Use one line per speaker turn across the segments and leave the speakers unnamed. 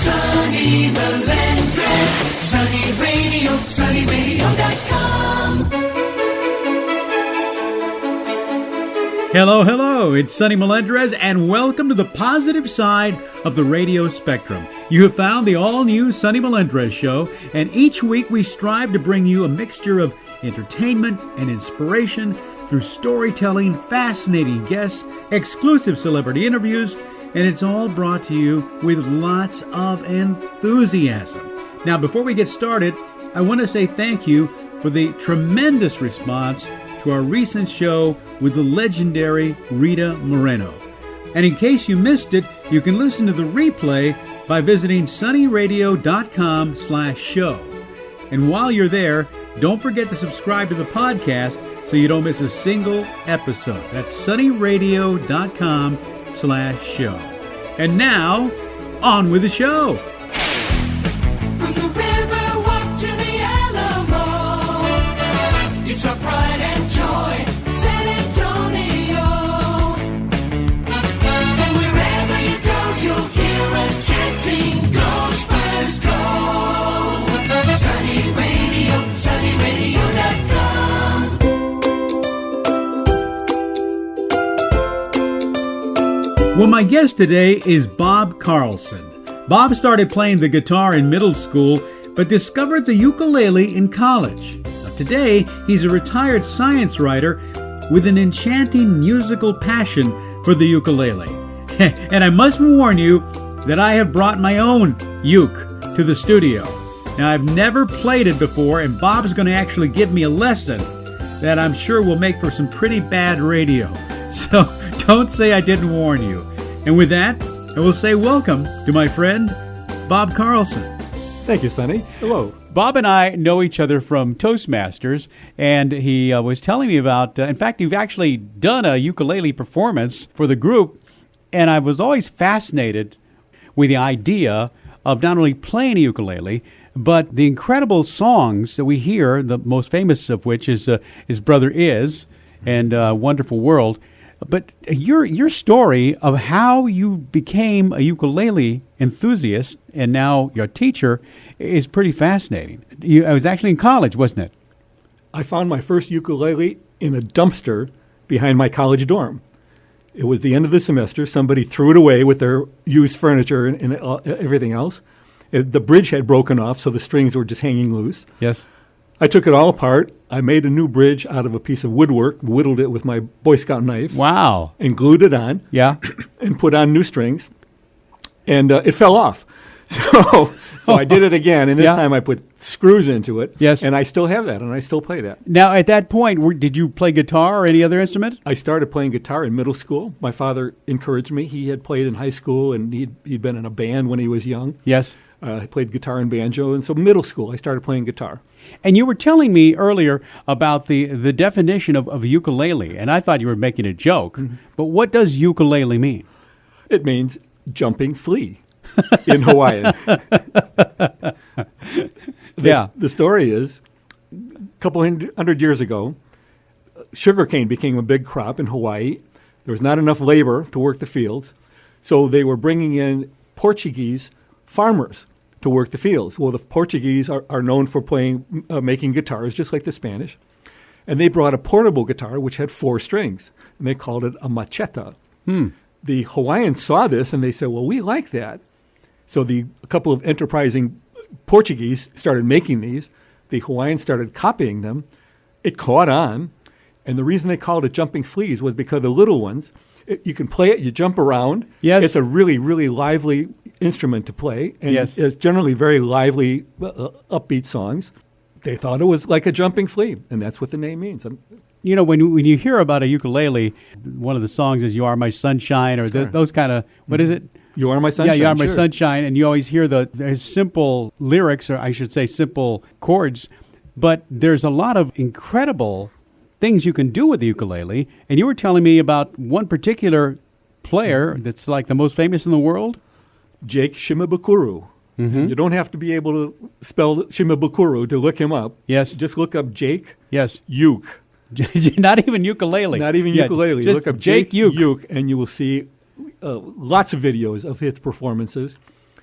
Sonny Melendrez, Sonny Radio, sonnyradio.com.
Hello, hello, it's Sonny Melendrez, and welcome to the positive side of the radio spectrum. You have found the all-new Sonny Melendrez Show, and each week we strive to bring you a mixture of entertainment and inspiration through storytelling, fascinating guests, exclusive celebrity interviews, and it's all brought to you with lots of enthusiasm. Now, before we get started, I want to say thank you for the tremendous response to our recent show with the legendary Rita Moreno. And in case you missed it, you can listen to the replay by visiting sonnyradio.com/show. And while you're there, don't forget to subscribe to the podcast so you don't miss a single episode. That's sonnyradio.com/show. And now, on with the show.
From the river walk to the Alamo, it's our pride and joy, San Antonio. And wherever you go, you'll hear us chanting, go Spurs, go. Sonny Radio, sonnyradio.com.
Well, my guest today is Bob Carlson. Bob started playing the guitar in middle school, but discovered the ukulele in college. Now, today, he's a retired science writer with an enchanting musical passion for the ukulele. And I must warn you that I have brought my own uke to the studio. Now, I've never played it before, and Bob's going to actually give me a lesson that I'm sure will make for some pretty bad radio. So don't say I didn't warn you. And with that, I will say welcome to my friend, Bob Carlson.
Thank you, Sonny. Hello.
Bob and I know each other from Toastmasters, and he was telling me about, in fact, you've actually done a ukulele performance for the group, and I was always fascinated with the idea of not only playing a ukulele, but the incredible songs that we hear, the most famous of which is Brother Is and Wonderful World. But your story of how you became a ukulele enthusiast and now your teacher is pretty fascinating. I was actually in college, wasn't it?
I found my first ukulele in a dumpster behind my college dorm. It was the end of the semester. Somebody threw it away with their used furniture and everything else. The bridge had broken off, so the strings were just hanging loose.
Yes.
I took it all apart. I made a new bridge out of a piece of woodwork, whittled it with my Boy Scout knife.
Wow.
And glued it on.
Yeah.
And put on new strings. And it fell off. So I did it again, and this time I put screws into it.
Yes.
And I still have that, and I still play that.
Now, at that point, did you play guitar or any other instrument?
I started playing guitar in middle school. My father encouraged me. He had played in high school, and he'd been in a band when he was young.
Yes.
I played guitar and banjo, and so middle school I started playing guitar.
And you were telling me earlier about the definition of a ukulele, and I thought you were making a joke. Mm-hmm. But what does ukulele mean?
It means jumping flea in Hawaiian. The story is, a couple hundred years ago, sugarcane became a big crop in Hawaii. There was not enough labor to work the fields, so they were bringing in Portuguese farmers to work the fields. Well, the Portuguese are known for making guitars, just like the Spanish. And they brought a portable guitar, which had 4 strings, and they called it a macheta. The Hawaiians saw this, and they said, well, we like that. So a couple of enterprising Portuguese started making these. The Hawaiians started copying them. It caught on, and the reason they called it jumping fleas was because the little ones, you can play it, you jump around.
Yes.
It's a really, really lively instrument to play, and
yes.
It's generally very lively, upbeat songs. They thought it was like a jumping flea, and that's what the name means.
You know, when you hear about a ukulele, one of the songs is "You Are My Sunshine" or those kind of, what is it?
You Are My Sunshine.
Yeah, You Are My
sure.
Sunshine, and you always hear the simple lyrics, or I should say simple chords, but there's a lot of incredible things you can do with the ukulele, and you were telling me about one particular player that's like the most famous in the world?
Jake Shimabukuro. Mm-hmm. You don't have to be able to spell Shimabukuro to look him up.
Yes.
Just look up Jake.
Yes.
Uke.
Not even ukulele.
Not even ukulele.
Just
look up
Jake
Uke, and you will see lots of videos of his performances.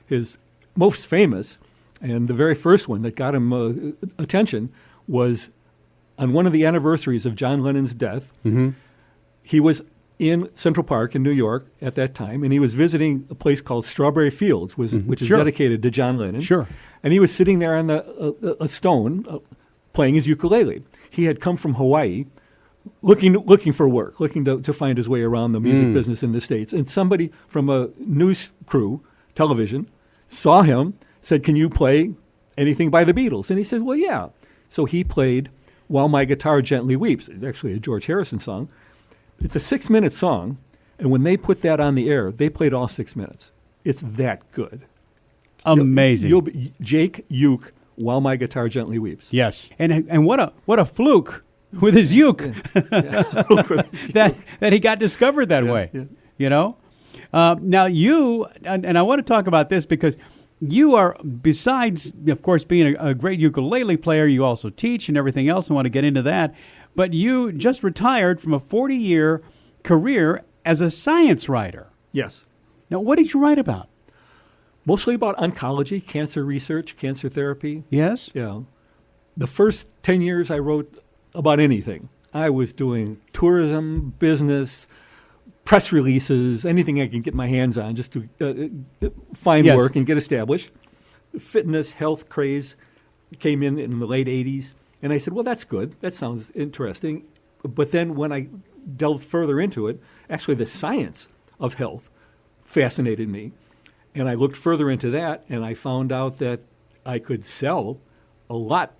His most famous, and the very first one that got him attention was on one of the anniversaries of John Lennon's death. He was in Central Park in New York at that time, and he was visiting a place called Strawberry Fields, which is dedicated to John Lennon.
Sure.
And he was sitting there on a stone playing his ukulele. He had come from Hawaii looking for work, looking to find his way around the music business in the States. And somebody from a news crew, television, saw him, said, "Can you play anything by the Beatles?" And he said, "Well, yeah." So he played While My Guitar Gently Weeps. It's actually a George Harrison song. It's a 6-minute song, and when they put that on the air, they played all 6 minutes. It's that good.
Amazing.
You'll be Jake Uke, While My Guitar Gently Weeps.
Yes. And what a fluke with his uke that he got discovered that way.
Yeah.
You know? Now you, and I want to talk about this because you are, besides, of course, being a great ukulele player, you also teach and everything else. I want to get into that. But you just retired from a 40-year career as a science writer.
Yes.
Now, what did you write about?
Mostly about oncology, cancer research, cancer therapy.
Yes?
Yeah. The first 10 years I wrote about anything. I was doing tourism, business, press releases, anything I can get my hands on just to find work and get established. Fitness, health craze came in the late 80s. And I said, well, that's good. That sounds interesting. But then when I delved further into it, actually the science of health fascinated me. And I looked further into that, and I found out that I could sell a lot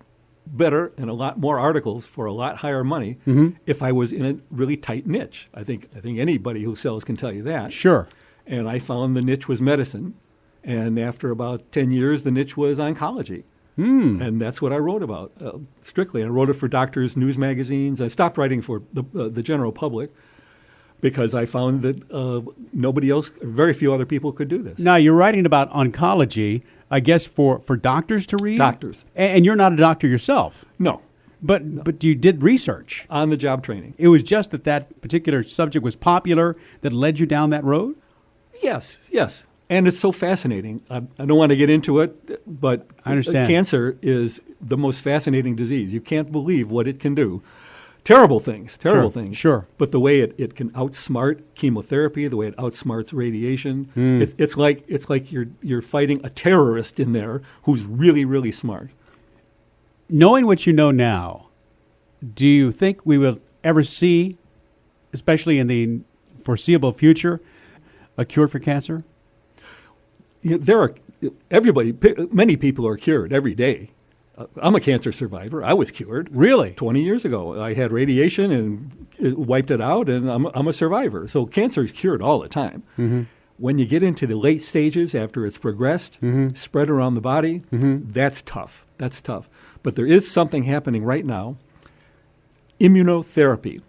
better and a lot more articles for a lot higher money if I was in a really tight niche. I think anybody who sells can tell you that.
Sure.
And I found the niche was medicine. And after about 10 years, the niche was oncology. And that's what I wrote about, strictly. I wrote it for doctors' news magazines. I stopped writing for the general public because I found that nobody else, very few other people could do this.
Now, you're writing about oncology, I guess, for doctors to read?
Doctors.
And you're not a doctor yourself.
No.
But you did research.
On-the-job training.
It was just that particular subject was popular that led you down that road?
Yes. And it's so fascinating. I don't want to get into it, but
I understand.
Cancer is the most fascinating disease. You can't believe what it can do. Terrible things.
Sure.
But the way it can outsmart chemotherapy, the way it outsmarts radiation, it's like you're fighting a terrorist in there who's really, really smart.
Knowing what you know now, do you think we will ever see, especially in the foreseeable future, a cure for cancer?
Many people are cured every day. I'm a cancer survivor. I was cured.
Really?
20 years ago. I had radiation and it wiped it out, and I'm a survivor. So cancer is cured all the time. When you get into the late stages after it's progressed, spread around the body, that's tough. But there is something happening right now, immunotherapy,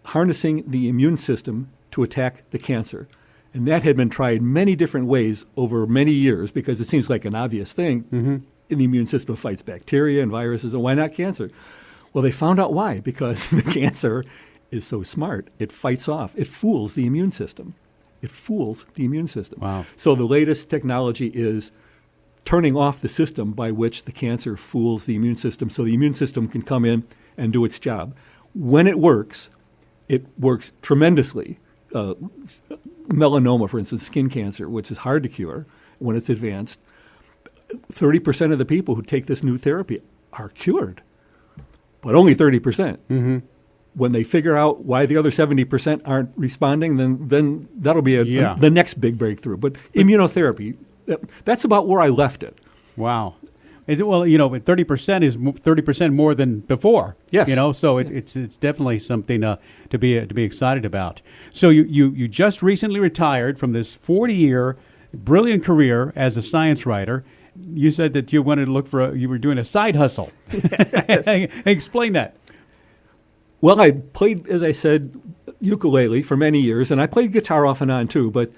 harnessing the immune system to attack the cancer. And that had been tried many different ways over many years because it seems like an obvious thing. And the immune system fights bacteria and viruses, and why not cancer? Well, they found out why, because the cancer is so smart. It fights off. It fools the immune system.
Wow.
So the latest technology is turning off the system by which the cancer fools the immune system so the immune system can come in and do its job. When it works tremendously. Melanoma, for instance, skin cancer, which is hard to cure when it's advanced, 30% of the people who take this new therapy are cured, but only 30%. When they figure out why the other 70% aren't responding, then that'll be the next big breakthrough. But immunotherapy, that's about where I left it.
Wow. Is it, well, 30% is 30% more than before.
Yes.
So it's definitely something to be excited about. So you just recently retired from this 40-year brilliant career as a science writer. You said that you wanted to look for you were doing a side hustle.
Yes.
Explain that.
Well, I played, as I said, ukulele for many years, and I played guitar off and on too, but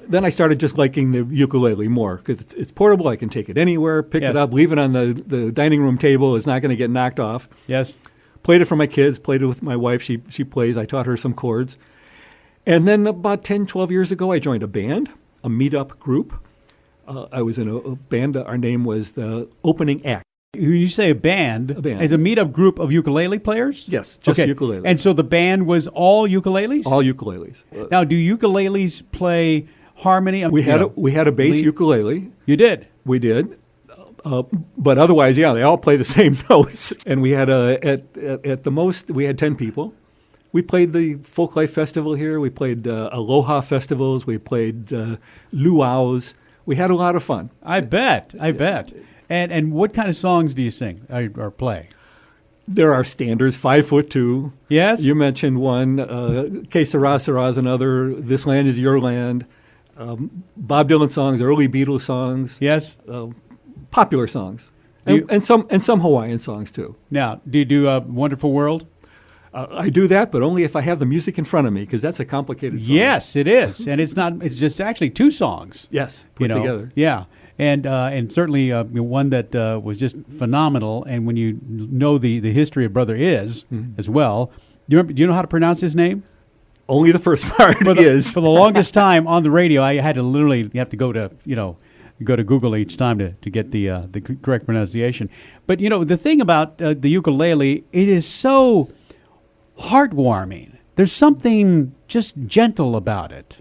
then I started just liking the ukulele more because it's portable. I can take it anywhere, pick it up, leave it on the dining room table. It's not going to get knocked off.
Yes.
Played it for my kids, played it with my wife. She plays. I taught her some chords. And then about 10, 12 years ago, I joined a band, a meetup group. I was in a band. Our name was the Opening Act.
When you say a band, as a meetup group of ukulele players?
Yes, just ukulele.
And so the band was all ukuleles?
All ukuleles.
Now, do ukuleles play harmony?
We had a bass ukulele.
You did?
We did. But otherwise, yeah, they all play the same notes. And we had at the most, we had 10 people. We played the Folk Life Festival here. We played Aloha festivals. We played luau's. We had a lot of fun.
I bet. And what kind of songs do you sing or play?
There are standards, 5'2".
Yes?
You mentioned one. Que Sera Sera is another. This Land Is Your Land. Bob Dylan songs, early Beatles songs.
Yes?
Popular songs. And some Hawaiian songs, too.
Now, do you do Wonderful World?
I do that, but only if I have the music in front of me, because that's a complicated song.
Yes, it is. And it's just actually 2 songs.
Yes, put together.
Yeah. And certainly one that was just phenomenal. And when you know the history of Brother Is as well, do you know how to pronounce his name?
Only the first part is.
For the longest time on the radio, I had to literally go to Google each time to get the correct pronunciation. But the thing about the ukulele, it is so heartwarming. There's something just gentle about it.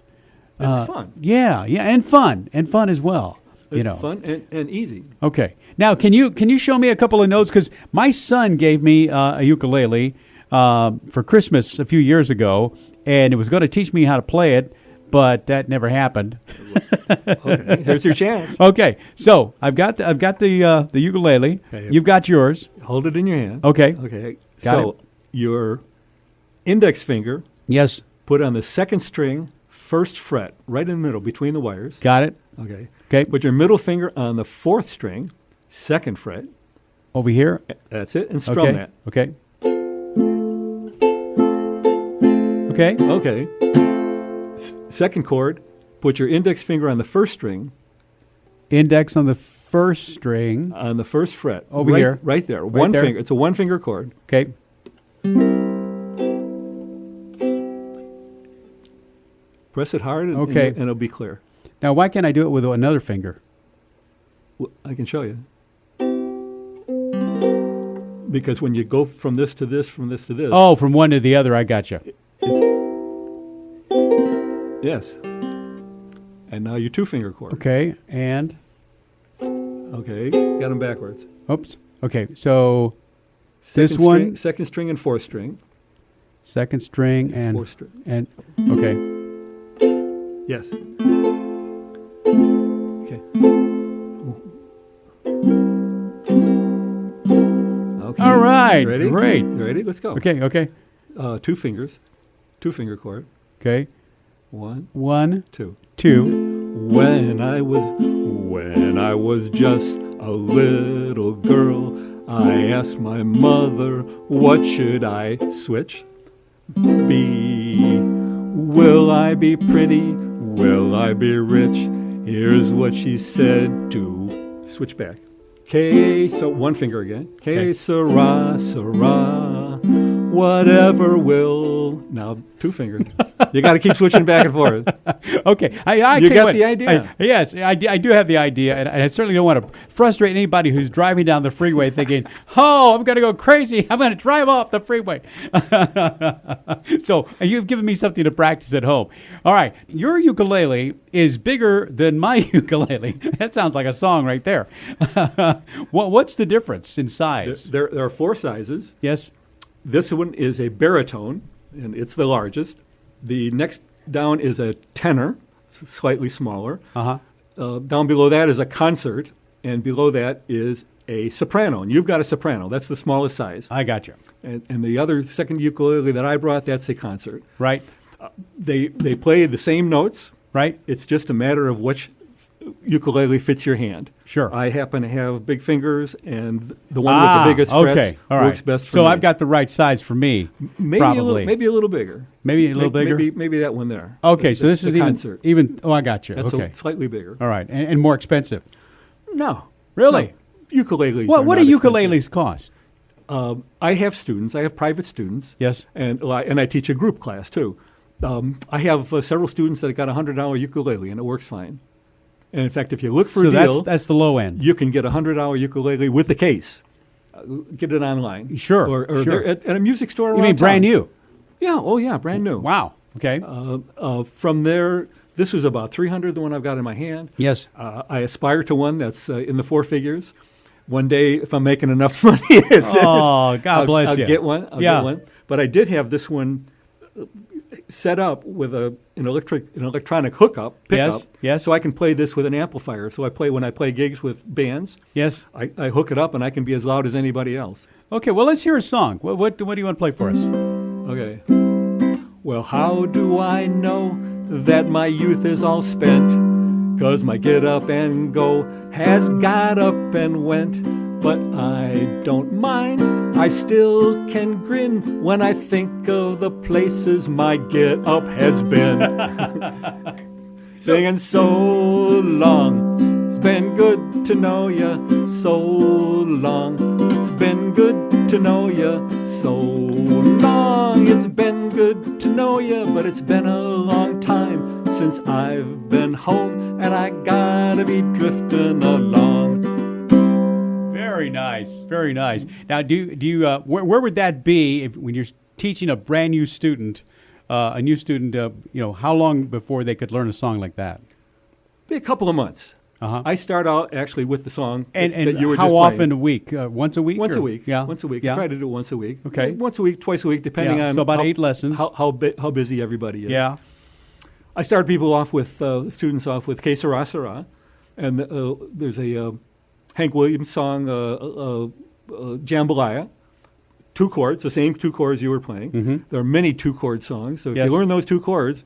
It's fun.
Yeah, and fun as well.
It's fun and easy.
Okay. Now, can you show me a couple of notes? Because my son gave me a ukulele for Christmas a few years ago, and it was going to teach me how to play it, but that never happened.
Okay, here's your chance.
Okay, so I've got the ukulele. Okay. You've got yours.
Hold it in your hand.
Okay.
Okay.
Got it.
Your index finger.
Yes.
Put on the second string, first fret, right in the middle between the wires.
Got it.
Okay.
Okay.
Put your middle finger on the fourth string, second fret.
Over here.
That's it, and strum that.
Okay. Okay.
Okay. Second chord, put your index finger on the first string.
Index on the first string.
On the first fret.
Over here.
Right there.
Right
one
there.
finger. It's a one-finger chord.
Okay.
Press it hard, and it'll be clear.
Now, why can't I do it with another finger?
Well, I can show you. Because when you go from this to this, from this to this.
Oh, from one to the other, I got you.
Yes. And now your two-finger chord.
Okay, and?
Okay, got them backwards.
Oops. Okay, so this one.
Second string and fourth string.
Second string and
fourth string.
And, okay.
Yes. Okay. Okay.
All right.
Ready?
Great.
You ready? Let's go.
Okay.
Two fingers. Two-finger chord.
Okay.
One. Two.
When
I was just a little girl, I asked my mother, what should I switch? Be. Will I be pretty? Will I be rich? Here's what she said to switch back. Que, so one finger again. Que sera, sera, whatever will. Now two fingers. You got to keep switching back and forth.
Okay, I
you got the idea.
Yes, I do have the idea, and I certainly don't want to frustrate anybody who's driving down the freeway thinking, "Oh, I'm going to go crazy. I'm going to drive off the freeway." So you've given me something to practice at home. All right, your ukulele is bigger than my ukulele. That sounds like a song right there. What's the difference in size?
There are four sizes.
Yes.
This one is a baritone, and it's the largest. The next down is a tenor, slightly smaller. Down below that is a concert, and below that is a soprano. And you've got a soprano. That's the smallest size.
I got you.
And the other second ukulele that I brought, that's a concert.
Right.
They play the same notes.
Right.
It's just a matter of which ukulele fits your hand.
Sure.
I happen to have big fingers, and the one with the biggest frets works best for me.
So I've got the right size for me, probably.
Maybe a little bigger.
Maybe a little bigger?
Maybe that one there.
Okay, so this is even. Oh, I got you.
That's
okay.
Slightly bigger.
All right, and more expensive.
No.
Really?
No. Ukuleles.
What do ukuleles cost?
I have students. I have private students.
Yes.
And I teach a group class, too. I have several students that got a $100 ukulele, and it works fine. And in fact, if you look for
So
a deal,
that's the low end.
you can get a $100 ukulele with the case. Get it online.
Sure,
Or
sure.
they're at a music store around
You mean brand
town.
new?
Yeah. Oh, yeah. Brand new.
Wow. Okay.
From there, this was about 300, the one I've got in my hand.
Yes.
I aspire to one that's in the 4 figures. One day, if I'm making enough money at this,
Oh, God bless
I'll
you.
get one. I'll
Yeah.
get one. But I did have this one set up with an electronic hookup, pickup.
yes.
So I can play this with an amplifier. So when I play gigs with bands,
Yes.
I hook it up and I can be as loud as anybody else.
Okay. Well, let's hear a song. What do you want to play for us?
Okay. Well, how do I know that my youth is all spent? 'Cause my get up and go has got up and went. But I don't mind, I still can grin when I think of the places my get up has been. Singing so long, it's been good to know ya, so long. It's been good to know ya, so long. It's been good to know ya, but it's been a long time since I've been home, and I gotta be drifting along.
Very nice. Very nice. Now, do you where would that be when you're teaching a brand new student, how long before they could learn a song like that?
Be a couple of months.
Uh-huh.
I start out actually with the song
And
that you were
how
just
often
playing.
a week? Once a week?
Once
or-
a week.
Yeah.
Once a week.
Yeah.
I try to do it once a week.
Okay.
Once a week, twice a week, depending
Yeah,
on
so about 8 lessons.
how busy everybody is.
Yeah.
I start people off with students off with Que Sera Sera, and there's a Hank Williams song, Jambalaya. 2 chords, the same 2 chords you were playing.
Mm-hmm.
There are many 2-chord songs, so if
Yes.
you learn those 2 chords,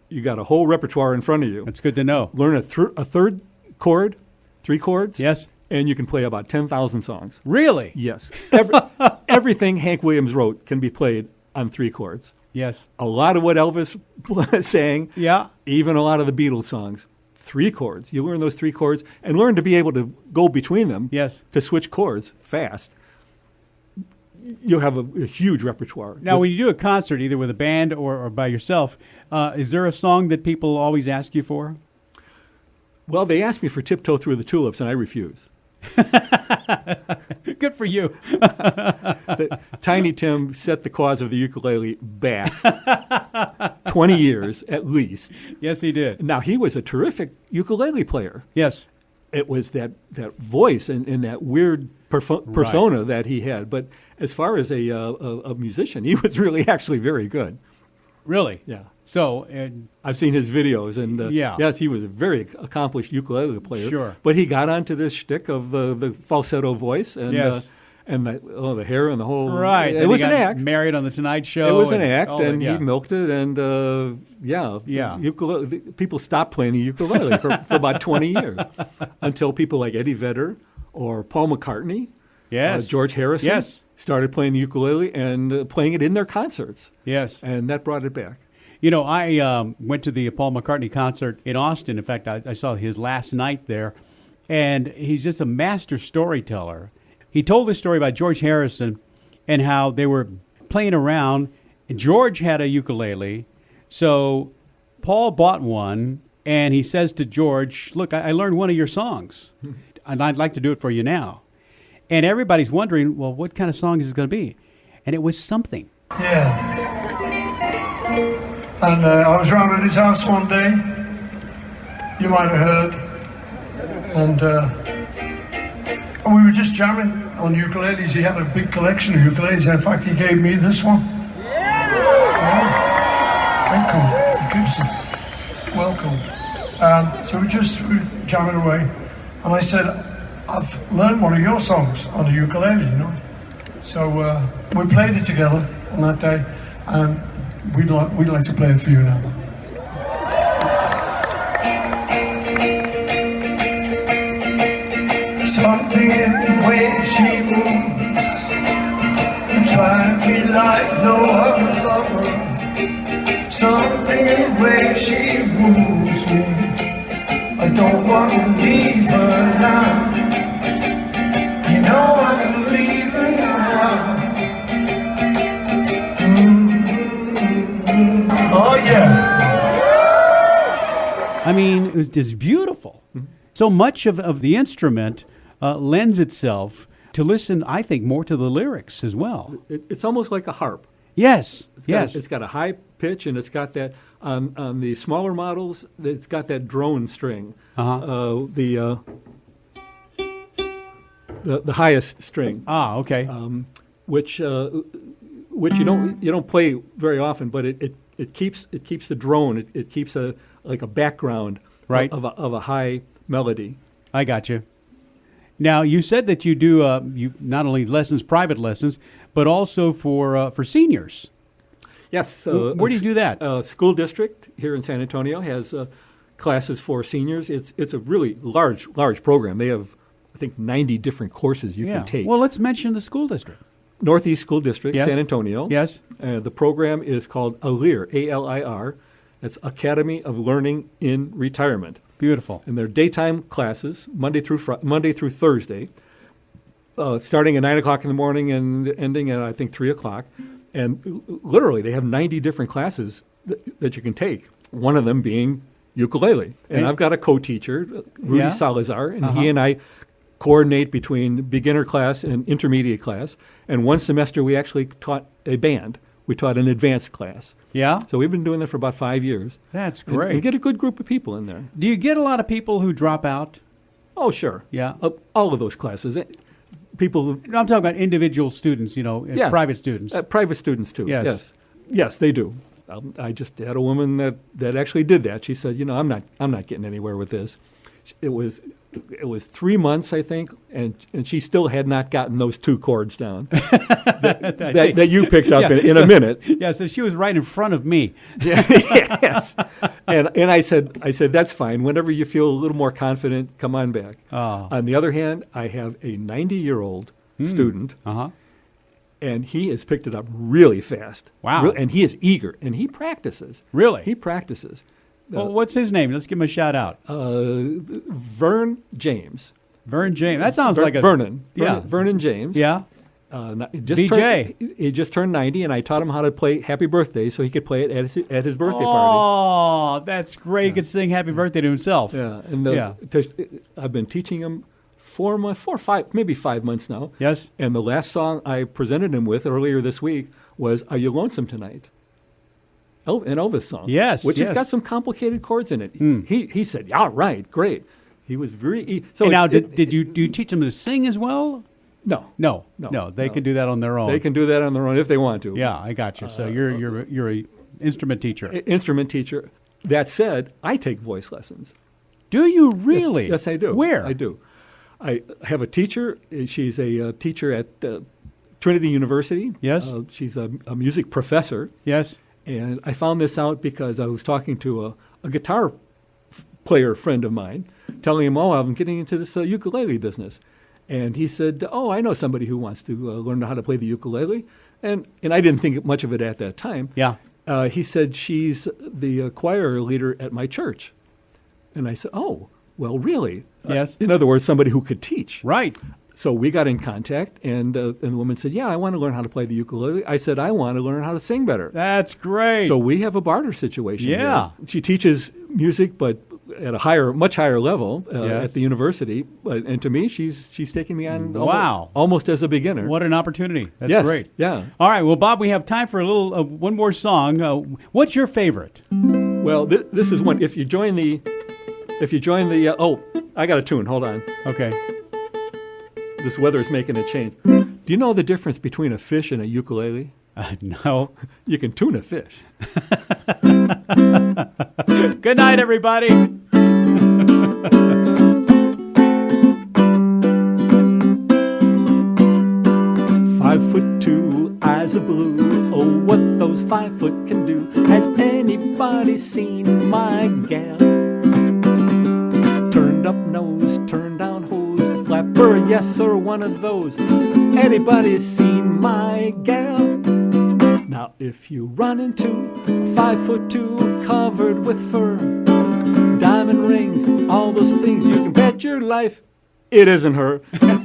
you got a whole repertoire in front of you.
That's good to know.
Learn a third chord, 3 chords,
Yes.
and you can play about 10,000 songs.
Really?
Yes. Everything Hank Williams wrote can be played on 3 chords.
Yes.
A lot of what Elvis sang,
Yeah.
even a lot of the Beatles songs, 3 chords. You learn those 3 chords and learn to be able to go between them,
Yes.
to switch chords fast. You'll have a huge repertoire.
Now, when you do a concert, either with a band or by yourself, is there a song that people always ask you for?
Well, they asked me for Tiptoe Through the Tulips, and I refuse.
Good for you.
Tiny Tim set the cause of the ukulele back 20 years at least.
Yes, he did.
Now, he was a terrific ukulele player.
Yes.
It was that voice and that weird persona that he had. But as far as a musician, he was really actually very good.
Really?
Yeah.
So,
I've seen his videos, and
Yeah.
yes, he was a very accomplished ukulele player.
Sure.
But he got onto this shtick of the falsetto voice and
Yes.
and the hair and the whole.
right.
It
Then
was
he
an
got
act.
Married on the Tonight Show.
It was an
and
act,
all that,
and
yeah.
he milked it, and
Yeah.
ukulele. People stopped playing the ukulele for about 20 years until people like Eddie Vedder or Paul McCartney,
Yes.
George Harrison,
Yes.
started playing the ukulele and playing it in their concerts,
Yes.
and that brought it back.
You know, I went to the Paul McCartney concert in Austin. In fact, I saw his last night there, and he's just a master storyteller. He told this story about George Harrison and how they were playing around, and George had a ukulele, so Paul bought one, and he says to George, look, I learned one of your songs, and I'd like to do it for you now. And everybody's wondering, well, what kind of song is it going to be? And it was Something.
Yeah. And I was round at his house one day, you might have heard, and we were just jamming on ukuleles. He had a big collection of ukuleles. In fact, he gave me this one. Yeah. Thank you. Welcome. So we were jamming away, and I said, I've learned one of your songs on the ukulele, you know. So we played it together on that day, and we'd like to play it for you now. Something in the way she moves, trying to be like no other lover. Something in the way she moves me, I don't want to leave her now. You know I'm leaving her now. Oh yeah.
I mean, it was just beautiful. So much of the instrument lends itself to listen, I think, more to the lyrics as well.
It's almost like a harp.
Yes,
It's got a high pitch, and it's got that, on the smaller models, it's got that drone string. The highest string.
Okay.
Which you don't play very often, but it keeps the drone. It keeps like a background
Right.
of a high melody.
I got you. Now, you said that you do you not only private lessons, but also for seniors.
Yes.
Where do you do that?
School district here in San Antonio has classes for seniors. It's a really large program. They have, I think, 90 different courses you can take.
Well, let's mention the school district.
Northeast School District,
Yes.
San Antonio.
Yes.
The program is called ALIR, A-L-I-R. That's Academy of Learning in Retirement.
Beautiful.
And they're daytime classes, Monday through Thursday, starting at 9 o'clock in the morning and ending at, I think, 3 o'clock. And literally, they have 90 different classes that you can take, one of them being ukulele. And I've got a co-teacher, Rudy Salazar, and he and I coordinate between beginner class and intermediate class. And one semester, we actually taught a band. We taught an advanced class.
Yeah?
So we've been doing that for about 5 years.
That's
And
great.
get a good group of people in there.
Do you get a lot of people who drop out?
Oh, sure.
Yeah.
All of those classes. People who
I'm talking about individual students,
Yes.
private students.
Private students, too.
Yes.
Yes, they do. I just had a woman that actually did that. She said, I'm not getting anywhere with this. It was 3 months, I think, and she still had not gotten those 2 chords down that you picked up in a minute.
Yeah, so she was right in front of me.
Yes. And I said, that's fine. Whenever you feel a little more confident, come on back.
Oh.
On the other hand, I have a 90-year-old student, and he has picked it up really fast.
Wow.
And he is eager, and he practices.
Really?
He practices.
Well, what's his name? Let's give him a shout out.
Vern James.
Vern James. That sounds like a...
Vernon.
Yeah.
Vernon James.
Yeah.
VJ. He just turned 90, and I taught him how to play Happy Birthday so he could play it at his birthday party.
Oh, that's great. He could sing Happy Birthday to himself.
Yeah, and I've been teaching him 5 months now.
Yes.
And the last song I presented him with earlier this week was "Are You Lonesome Tonight?" Oh, an Elvis song.
Yes,
which
yes.
has got some complicated chords in it. He said, "Yeah, right, great." He was very. So
and now, did you teach them to sing as well?
No.
They can do that on their own.
They can do that on their own if they want to.
Yeah, I got you. So you're a instrument teacher.
Instrument teacher. That said, I take voice lessons.
Do you really?
Yes, I do.
Where?
I do. I have a teacher. She's a teacher at Trinity University.
Yes.
She's a music professor.
Yes.
And I found this out because I was talking to a guitar player friend of mine, telling him, I'm getting into this ukulele business. And he said, I know somebody who wants to learn how to play the ukulele. And I didn't think much of it at that time.
Yeah.
He said, she's the choir leader at my church. And I said, well, really?
Yes.
In other words, somebody who could teach.
Right.
So we got in contact, and the woman said, I want to learn how to play the ukulele. I said, I want to learn how to sing better.
That's great.
So we have a barter situation.
Yeah.
Here. She teaches music, but at a much higher level
Yes.
at the university. And to me, she's taking me on
Wow.
almost as a beginner.
What an opportunity. That's
Yes.
great.
Yeah.
All right. Well, Bob, we have time for a little one more song. What's your favorite?
Well, this is one. If you join the, I got a tune. Hold on.
Okay.
This weather is making a change. Do you know the difference between a fish and a ukulele?
No.
You can tune a fish.
Good night, everybody.
5'2", eyes are blue. Oh, what those 5 foot can do. Has anybody seen my gal? Turned up nose, turned down hose, flapper, yes sir, one of those. Anybody seen my gal? Now if you run into 5'2", covered with fur, diamond rings, all those things, you can bet your life it isn't her.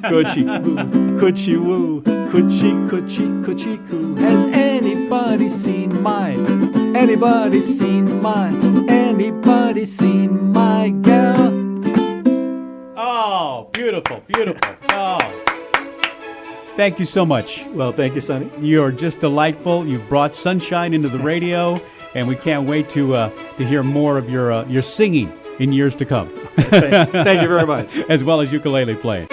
Could she woo? Could she woo? Could she coo? Has anybody seen my gal?
Oh, beautiful, beautiful. Oh. Thank you so much.
Well, thank you, Sonny.
You're just delightful. You've brought sunshine into the radio, and we can't wait to hear more of your singing in years to come.
Thank you very much.
As well as ukulele playing.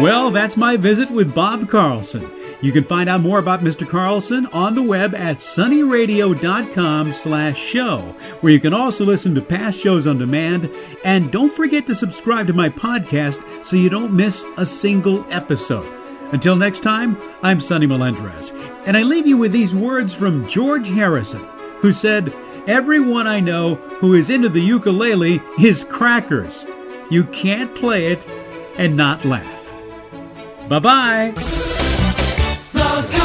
Well, that's my visit with Bob Carlson. You can find out more about Mr. Carlson on the web at sunnyradio.com/show, where you can also listen to past shows on demand. And don't forget to subscribe to my podcast so you don't miss a single episode. Until next time, I'm Sonny Melendrez, and I leave you with these words from George Harrison, who said, "Everyone I know who is into the ukulele is crackers. You can't play it and not laugh." Bye-bye.
The